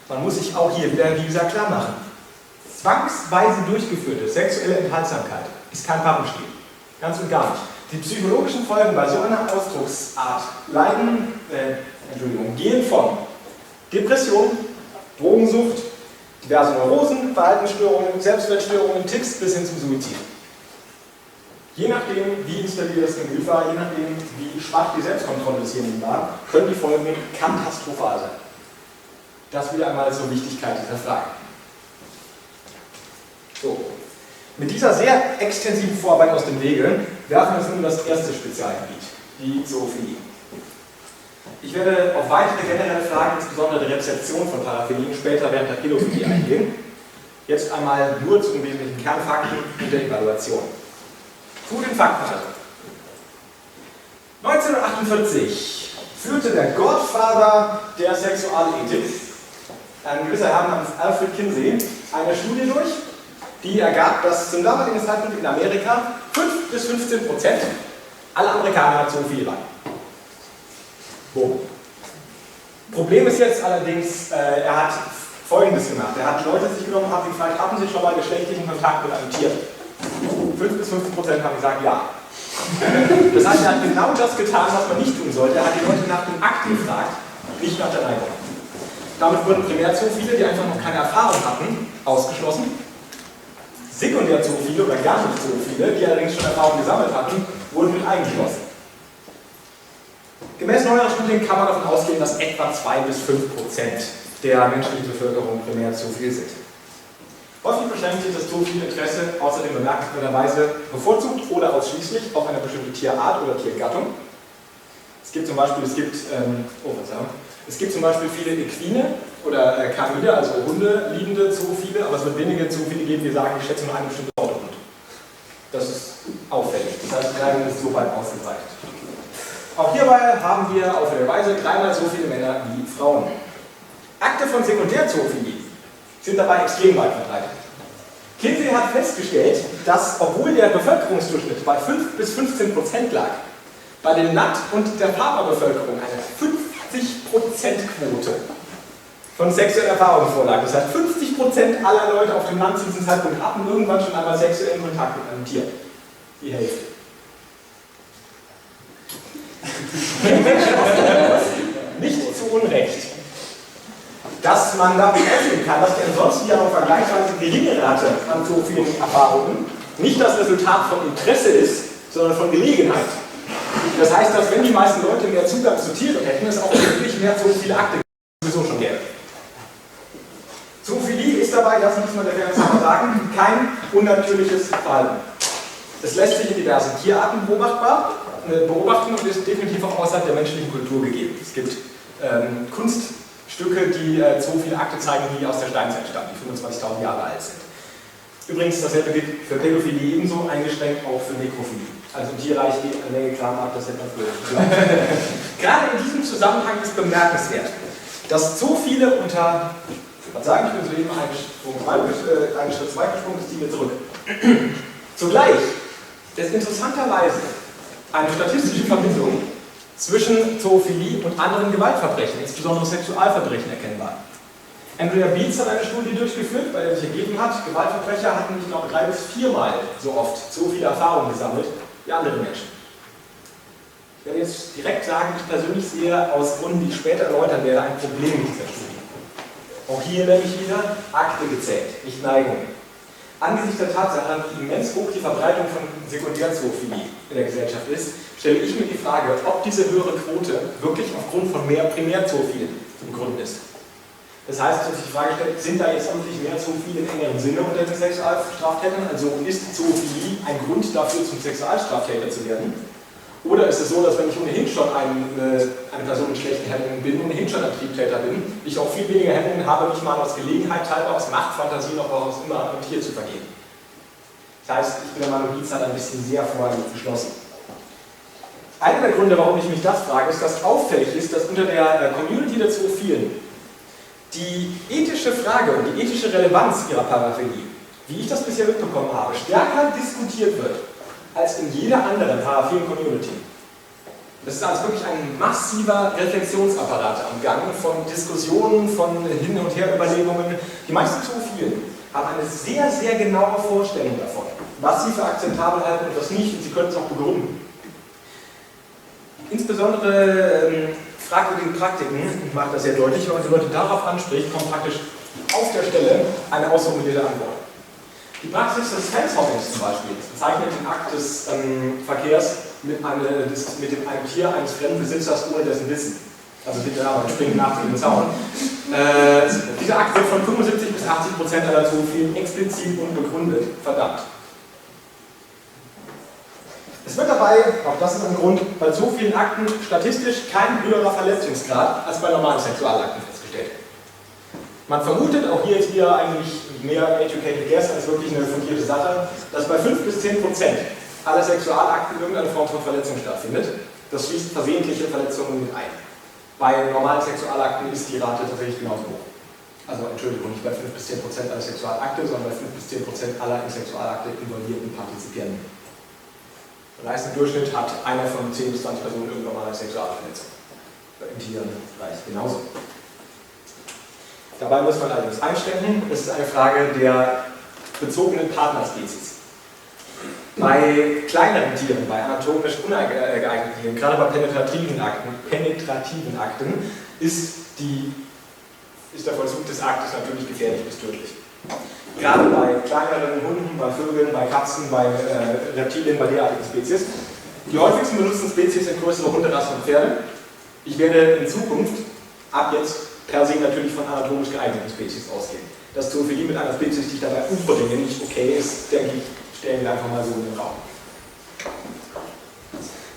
Man muss sich auch hier wieder, wie gesagt, klar machen. Zwangsweise durchgeführte sexuelle Enthaltsamkeit ist kein Pappenstiel. Ganz und gar nicht. Die psychologischen Folgen bei so einer Ausdrucksart gehen von Depression, Drogensucht, diverse Neurosen, Verhaltensstörungen, Selbstwertstörungen, Tics bis hin zum Suizid. Je nachdem, wie instabil das Gemüt war, je nachdem, wie schwach die Selbstkontrolle desjenigen war, können die Folgen katastrophal sein. Das wieder einmal zur Wichtigkeit dieser Frage. So. Mit dieser sehr extensiven Vorarbeit aus dem Wege werfen wir uns nun in das erste Spezialgebiet, die Zoophilie. Ich werde auf weitere generelle Fragen, insbesondere die Rezeption von Paraphilien, später während der Pädophilie eingehen. Jetzt einmal nur zu den wesentlichen Kernfakten und der Evaluation. Zu den Fakten also. 1948 führte der Godfather der Sexualethik, ein gewisser Herr namens Alfred Kinsey, eine Studie durch, die ergab, dass zum damaligen Zeitpunkt in Amerika 5 bis 15% aller Amerikaner zoophil waren. Boom. Problem ist jetzt allerdings, er hat Folgendes gemacht. Er hat Leute sich genommen und hat sie gefragt, haben sie schon mal geschlechtlichen Kontakt mit einem Tier? 5 bis 15% haben gesagt, ja. Das heißt, er hat genau das getan, was man nicht tun sollte. Er hat die Leute nach dem Akt gefragt, nicht nach der Neigung. Damit wurden primär Zoophile, die einfach noch keine Erfahrung hatten, ausgeschlossen. Sekundär Zoophile oder gar nicht Zoophile, die allerdings schon Erfahrung gesammelt hatten, wurden mit eingeschlossen. Gemäß neuerer Studien kann man davon ausgehen, dass etwa 2 bis 5% der menschlichen Bevölkerung primär zoophil sind. Häufig beschränkt sich das zoophile Interesse außerdem bemerkenswerterweise bevorzugt oder ausschließlich auf eine bestimmte Tierart oder Tiergattung. Es gibt zum Beispiel viele Equine oder Canide, also hundeliebende Zoophile, aber es wird wenige Zoophile geben, die sagen, ich schätze nur eine bestimmte Sorte Hund. Das ist auffällig. Das heißt, die Neigung ist so weit ausgebreitet. Auch hierbei haben wir auffälligerweise 3-mal so viele Männer wie Frauen. Akte von Sekundärzoophilie sind dabei extrem weit verbreitet. Kinsey hat festgestellt, dass, obwohl der Bevölkerungsdurchschnitt bei 5 bis 15% lag, bei den Nat- und der Partnerbevölkerung eine 50%-Quote von sexueller Erfahrung vorlag. Das heißt, 50% aller Leute auf dem Land zu diesem Zeitpunkt hatten irgendwann schon einmal sexuellen Kontakt mit einem Tier. Die Hälfte. Nicht zu Unrecht, dass man davon ausgehen kann, dass die ansonsten ja noch vergleichsweise geringe Rate an zoophilen Erfahrungen nicht das Resultat von Interesse ist, sondern von Gelegenheit. Das heißt, dass wenn die meisten Leute mehr Zugang zu Tieren hätten, es auch wirklich mehr zoophile Akte sowieso schon gäbe. Zoophilie ist dabei, das muss man der Fairness mal sagen, kein unnatürliches Verhalten. Es lässt sich in diversen Tierarten beobachten und ist definitiv auch außerhalb der menschlichen Kultur gegeben. Es gibt Kunststücke, die zoophile Akte zeigen, die aus der Steinzeit stammen, die 25.000 Jahre alt sind. Übrigens, dasselbe gilt für Pädophilie ebenso, eingeschränkt auch für Nekrophilie. Also im Tierreich geht eine Menge Kram ab, das hätte man früher nicht geglaubt. Gerade in diesem Zusammenhang ist bemerkenswert, dass Zoophile unter, ich würde sagen, ich bin soeben einen Schritt gesprungen, ist die mir zurück. Zugleich ist interessanterweise eine statistische Verbindung zwischen Zoophilie und anderen Gewaltverbrechen, insbesondere Sexualverbrechen, erkennbar. Andrea Beetz hat eine Studie durchgeführt, bei der sich ergeben hat, Gewaltverbrecher hatten, ich glaube, 3 bis 4-mal so oft so viele Erfahrungen gesammelt wie andere Menschen. Ich werde jetzt direkt sagen, ich persönlich sehe aus Gründen, die ich später erläutern werde, ein Problem mit dieser Studie. Auch hier nämlich wieder Akte gezählt, nicht Neigungen. Angesichts der Tatsache, wie immens hoch die Verbreitung von Sekundärzoophilie in der Gesellschaft ist, stelle ich mir die Frage, ob diese höhere Quote wirklich aufgrund von mehr Primärzoophilien zu begründen ist. Das heißt, dass sich die Frage stellt, sind da jetzt wirklich mehr Zoophile im engeren Sinne unter den Sexualstraftätern? Also ist Zoophilie ein Grund dafür, zum Sexualstraftäter zu werden? Oder ist es so, dass wenn ich ohnehin schon eine Person mit schlechten Hemmungen bin, ohnehin schon ein Triebtäter bin, ich auch viel weniger Hemmungen habe, mich mal aus Gelegenheit, teilweise aus Machtfantasie, noch was immer einem Tier zu vergeben? Das heißt, ich bin der Meinung, Beetz hat ein bisschen sehr vorrangig beschlossen. Einer der Gründe, warum ich mich das frage, ist, dass auffällig ist, dass unter der Community der Zoophilen die ethische Frage und die ethische Relevanz ihrer Paraphilie, wie ich das bisher mitbekommen habe, stärker diskutiert wird als in jeder anderen paraphilen Community. Das ist also wirklich ein massiver Reflexionsapparat am Gang von Diskussionen, von Hin- und Her-Überlegungen. Die meisten Zoophilen haben eine sehr, sehr genaue Vorstellung davon, was sie für akzeptabel halten und was nicht, und sie können es auch begründen. Insbesondere fragwürdige Praktiken macht das sehr deutlich, wenn man die Leute darauf anspricht, kommt praktisch auf der Stelle eine ausformulierte Antwort. Die Praxis des Fence-Hoppings zum Beispiel bezeichnet den Akt des Verkehrs mit einem Tier eines fremden Besitzers ohne dessen Wissen. Also bitte aber springen nach dem Zaun. Dieser Akt wird von 75 bis 80% aller Zoophilen explizit und begründet verdammt. Es wird dabei, auch das ist ein Grund, bei Zoophilen Akten statistisch kein höherer Verletzungsgrad als bei normalen Sexualakten festgestellt. Man vermutet, auch hier ist wieder eigentlich mehr educated guess als wirklich eine fundierte Sache, dass bei 5 bis 10% aller Sexualakten irgendeine Form von Verletzung stattfindet. Das schließt versehentliche Verletzungen mit ein. Bei normalen Sexualakten ist die Rate tatsächlich genauso hoch. Also Entschuldigung, nicht bei 5 bis 10% aller Sexualakte, sondern bei 5 bis 10% aller in Sexualakte involvierten Partizipierenden. Das heißt, im Durchschnitt hat einer von 10 bis 20 Personen irgendwann mal eine Sexualverletzung. Im Tierbereich genauso. Dabei muss man allerdings einschränken, es ist eine Frage der bezogenen Partnerspezies. Bei kleineren Tieren, bei anatomisch ungeeigneten Tieren, gerade bei penetrativen Akten, ist der Vollzug des Aktes natürlich gefährlich bis tödlich. Gerade bei kleineren Hunden, bei Vögeln, bei Katzen, bei Reptilien, bei derartigen Spezies. Die häufigsten benutzten Spezies sind größere Hunderassen und Pferde. Ich werde in Zukunft, ab jetzt, per se natürlich von anatomisch geeigneten Spezies ausgehen. Dass Zoophilie mit einer Spezies, die dabei unbedingt nicht okay ist, denke ich, stellen wir einfach mal so in den Raum.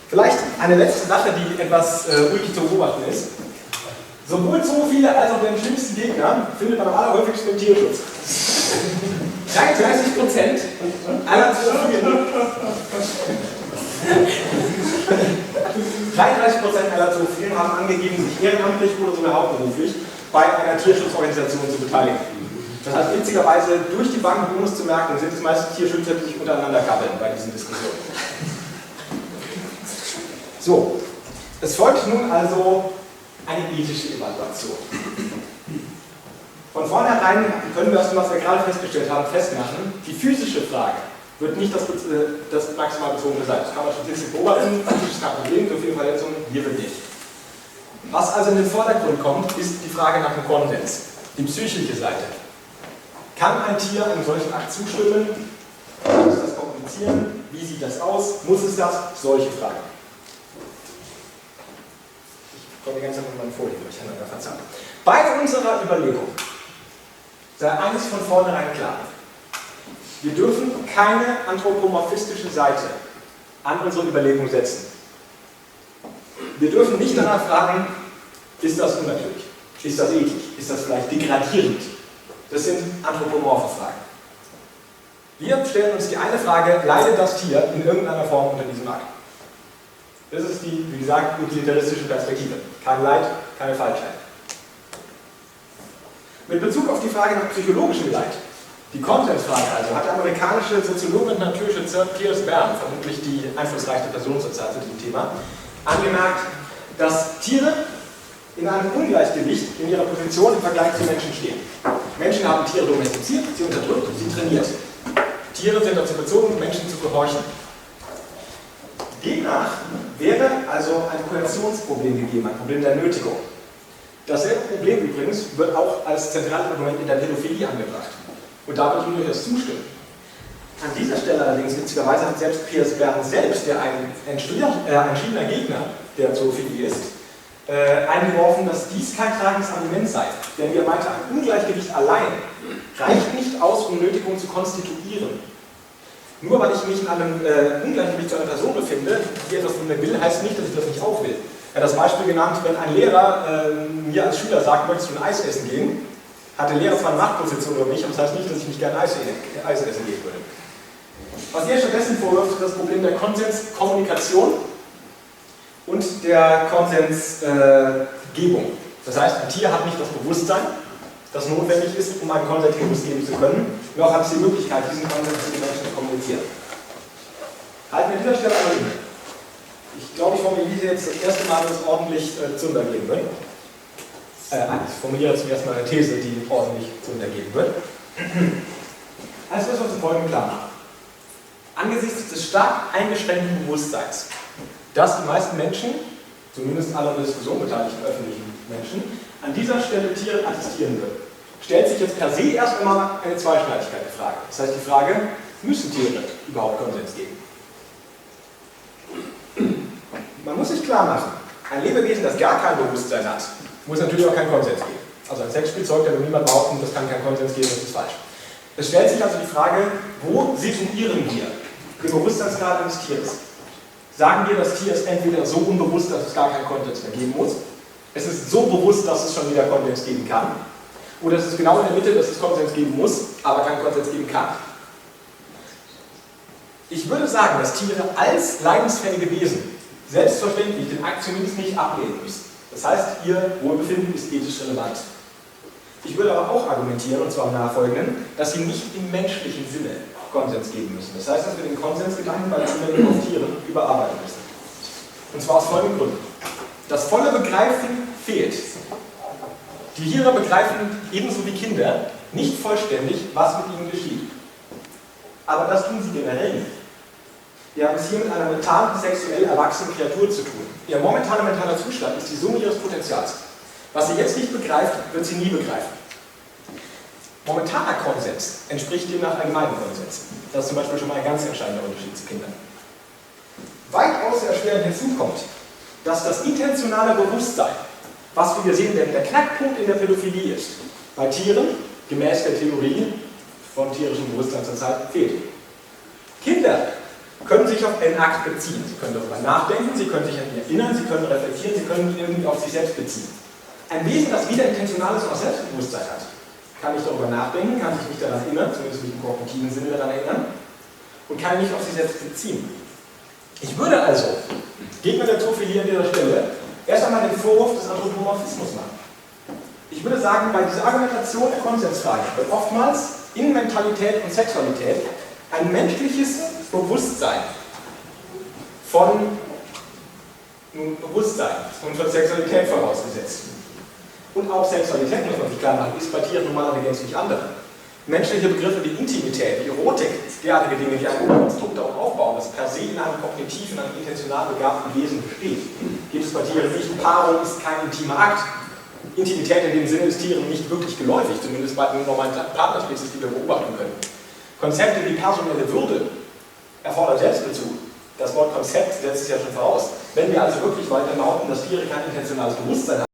Vielleicht eine letzte Sache, die etwas ruhig zu beobachten ist. Sowohl Zoophile als auch den schlimmsten Gegner findet man am allerhäufigsten im Tierschutz. 33% aller Zoophilen 33% aller Zoophilen haben angegeben, sich ehrenamtlich oder sogar hauptberuflich bei einer Tierschutzorganisation zu beteiligen. Das heißt, witzigerweise durch die Bank Bonus zu merken, sind es meist Tierschützer, die sich untereinander kabbeln bei diesen Diskussionen. So, es folgt nun also eine ethische Evaluation. Von vornherein können wir aus dem, was wir gerade festgestellt haben, festmachen, die physische Frage wird nicht das maximal bezogene sein. Das kann man statistisch beobachten, psychisch kein Problem, so viele Verletzungen, hier wird nicht. Was also in den Vordergrund kommt, ist die Frage nach dem Konsens, die psychische Seite. Kann ein Tier einem solchen Akt zustimmen? Kann es das kommunizieren? Wie sieht das aus? Muss es das? Solche Fragen. Ich komme die ganze Zeit mit meinen Folien durch, verzahnt. Bei unserer Überlegung sei eines von vornherein klar. Wir dürfen keine anthropomorphistische Seite an unsere Überlegung setzen. Wir dürfen nicht danach fragen, ist das unnatürlich? Ist das ethisch? Ist das vielleicht degradierend? Das sind anthropomorphe Fragen. Wir stellen uns die eine Frage, leidet das Tier in irgendeiner Form unter diesem Akt? Das ist die, wie gesagt, utilitaristische Perspektive. Kein Leid, keine Falschheit. Mit Bezug auf die Frage nach psychologischem Leid, die Konsensfrage also, hat der amerikanische Soziologe und Naturschützer Piers Bern, vermutlich die einflussreichste Person zurzeit zu diesem Thema, angemerkt, dass Tiere in einem Ungleichgewicht in ihrer Position im Vergleich zu Menschen stehen. Menschen haben Tiere domestiziert, sie unterdrückt, sie trainiert. Tiere sind dazu bezogen, Menschen zu gehorchen. Demnach wäre also ein Koerzionsproblem gegeben, ein Problem der Nötigung. Dasselbe Problem übrigens wird auch als zentrales Argument in der Pädophilie angebracht. Und da würde ich Ihnen durchaus zustimmen. An dieser Stelle allerdings, witzigerweise, hat selbst Piers Bern selbst, der ein entschiedener Gegner der Zoophilie ist, eingeworfen, dass dies kein tragendes Argument sei. Denn er meinte, ein Ungleichgewicht allein reicht nicht aus, um Nötigung zu konstituieren. Nur weil ich mich in einem Ungleichgewicht zu einer Person befinde, die etwas von mir will, heißt nicht, dass ich das nicht auch will. Er hat das Beispiel genannt, wenn ein Lehrer mir als Schüler sagt, möchtest du ein Eis essen gehen, hat der Lehrer zwar eine Machtposition über mich, aber das heißt nicht, dass ich nicht gerne Eis essen gehen würde. Was er stattdessen vorwirft, ist das Problem der Konsenskommunikation und der Konsensgebung. Das heißt, ein Tier hat nicht das Bewusstsein, das notwendig ist, um einen Konsens bewusst geben zu können, noch hat es die Möglichkeit, diesen Konsens mit den Menschen zu kommunizieren. Halten wir an dieser Stelle einmal inne. Ich glaube, ich formuliere jetzt das erste Mal, dass es ordentlich Zunder geben wird. Ich formuliere zum ersten Mal eine These, die ordentlich Zunder geben wird. Also müssen wir uns Folgendes klar machen. Angesichts des stark eingeschränkten Bewusstseins, dass die meisten Menschen, zumindest alle an der Diskussion beteiligten öffentlichen Menschen, an dieser Stelle Tiere attestieren würden, stellt sich jetzt per se erst einmal eine Zweischneidigkeit der Frage. Das heißt die Frage, müssen Tiere überhaupt Konsens geben? Man muss sich klar machen, ein Lebewesen, das gar kein Bewusstsein hat, muss natürlich auch keinen Konsens geben. Also ein Sexspielzeug, da will niemand behaupten, das kann keinen Konsens geben, das ist falsch. Es stellt sich also die Frage, wo situieren wir den Bewusstseinsgrad eines Tieres? Sagen wir, das Tier ist entweder so unbewusst, dass es gar keinen Konsens mehr geben muss, es ist so bewusst, dass es schon wieder Konsens geben kann, oder es ist genau in der Mitte, dass es Konsens geben muss, aber keinen Konsens geben kann. Ich würde sagen, dass Tiere als leidensfähige Wesen selbstverständlich den Akt zumindest nicht ablehnen müssen. Das heißt, ihr Wohlbefinden ist ethisch relevant. Ich würde aber auch argumentieren, und zwar im Nachfolgenden, dass sie nicht im menschlichen Sinne Konsens geben müssen. Das heißt, dass wir den Konsensgedanken bei der Anwendung auf Tieren überarbeiten müssen. Und zwar aus folgenden Gründen. Das volle Begreifen fehlt. Die Tiere begreifen ebenso wie Kinder nicht vollständig, was mit ihnen geschieht. Aber das tun sie generell nicht. Wir haben es hier mit einer mental sexuell erwachsenen Kreatur zu tun. Ihr momentaner mentaler Zustand ist die Summe ihres Potenzials. Was sie jetzt nicht begreift, wird sie nie begreifen. Momentaner Konsens entspricht demnach allgemeinen Konsens. Das ist zum Beispiel schon mal ein ganz entscheidender Unterschied zu Kindern. Weitaus erschwerend hinzukommt, dass das intentionale Bewusstsein, was wie wir sehen, der Knackpunkt in der Pädophilie ist, bei Tieren, gemäß der Theorie von tierischem Bewusstsein zur Zeit, fehlt. Kinder können sich auf einen Akt beziehen. Sie können darüber nachdenken, sie können sich an ihn erinnern, sie können reflektieren, sie können irgendwie auf sich selbst beziehen. Ein Wesen, das wieder intentionales und auch Selbstbewusstsein hat, kann nicht darüber nachdenken, kann sich nicht daran erinnern, zumindest nicht im kognitiven Sinne daran erinnern, und kann nicht auf sich selbst beziehen. Ich würde also, Gegner der Zoophilie an dieser Stelle, erst einmal den Vorwurf des Anthropomorphismus machen. Ich würde sagen, bei dieser Argumentation der Konsensfrage wird oftmals in Mentalität und Sexualität ein menschliches Bewusstsein von Sexualität vorausgesetzt. Und auch Sexualität, muss man sich klar machen, ist bei Tieren normalerweise gänzlich andere. Menschliche Begriffe wie Intimität, wie Erotik, derartige Dinge, die ein Konstrukt darauf aufbauen, das per se in einem kognitiv, in einem intentional begabten Wesen besteht, gibt es bei Tieren nicht. Paarung ist kein intimer Akt. Intimität in dem Sinne ist Tieren nicht wirklich geläufig, zumindest bei den normalen Partnerspezies, die wir beobachten können. Konzepte wie personelle Würde erfordern Selbstbezug. Das Wort Konzept setzt es ja schon voraus. Wenn wir also wirklich weiter behaupten, dass Tiere kein intentionales Bewusstsein haben,